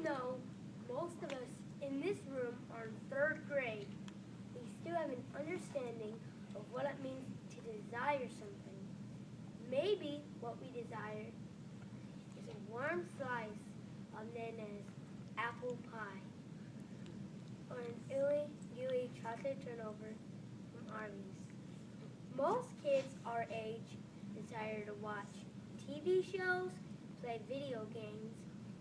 though most of us in this room are in third grade, we still have an understanding of what it means to desire something. Maybe what we desire is a warm slice of Nana's apple pie, or an illy gooey chocolate turnover from Arby's. Most kids our age desire to watch TV shows, play video games,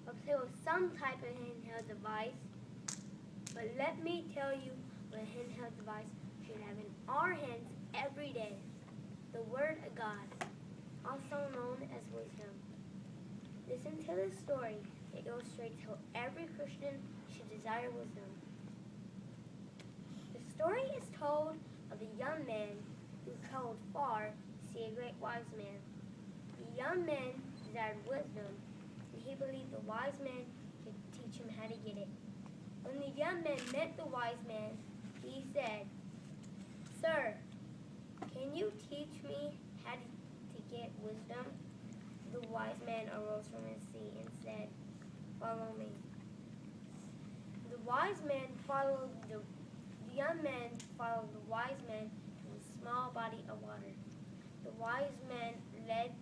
or play with some type of handheld device. But let me tell you what a handheld device should have in our hands every day. The Word of God, also known as wisdom. Listen to this story that illustrates how every Christian should desire wisdom. The story is told of a young man who traveled far to see a great wise man. The young man desired wisdom, and he believed the wise man could teach him how to get it. When the young man met the wise man, he said, "Sir, can you teach me how to get wisdom?" The wise man arose from his seat and said, "Follow me." The young man followed the wise man to a small body of water. The wise man led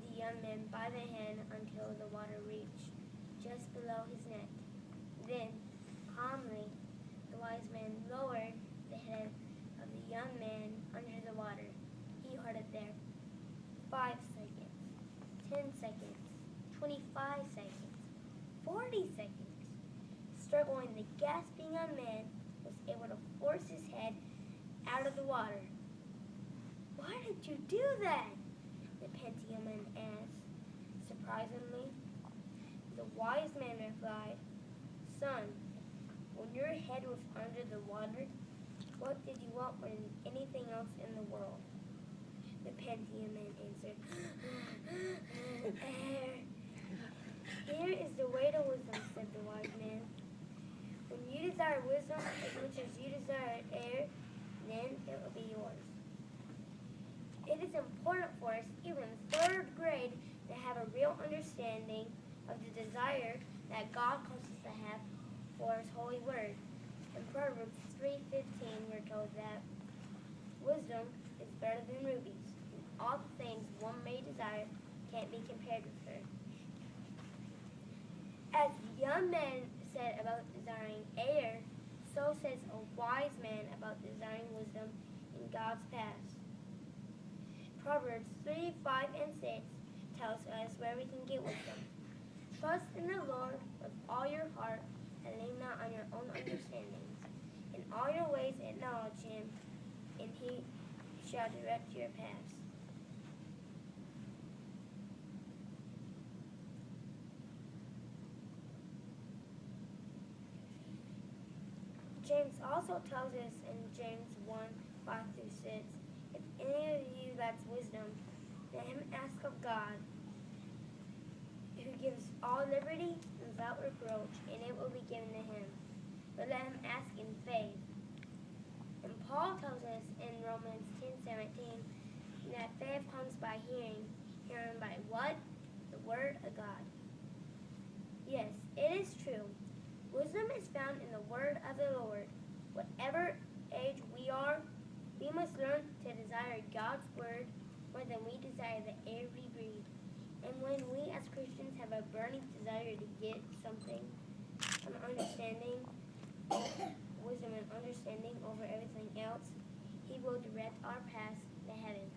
the young man by the hand until the water reached just below his neck. Then, calmly, the wise man lowered the head of the young man under the water. He heard it there. 5 seconds, 10 seconds, 25 seconds, 40 seconds. Struggling, the gasping young man was able to force his head out of the water. "Why did you do that?" the panting young man asked. Surprisingly, the wise man replied, "Son, when your head was under the water, what did you want more than anything else in the world?" The panting young man answered, "Air." "Here is the way to wisdom," said the wise man. "When you desire wisdom as much as you desire air, then it will be yours." It is important for us, even in third grade, to have a real understanding of the desire that God calls us to have for His holy word. In Proverbs 3:15, we're told that wisdom is better than rubies, and all the things one may desire can't be compared with her. As the young man said about desiring air, so says a wise man about desiring wisdom in God's paths. Proverbs 3:5 and 6 tells us where we can get wisdom. "Trust in the Lord with all your heart and lean not on your own understanding. In all your ways acknowledge Him, and He shall direct your paths." James also tells us in James 1:5-6, "If any of you lacks wisdom, let him ask of God, who gives all liberty and without reproach, and it will be given to him. But let him ask in faith." And Paul tells us in Romans 10:17 that faith comes by hearing, hearing by what? The Word of God. Yes, it is true. Wisdom is found in the Word of the Lord. Whatever age we are, we must learn to desire God's Word more than we desire the air we breathe. And when we as Christians have a burning desire to get something, an understanding, wisdom and understanding over everything else, He will direct our paths to heaven.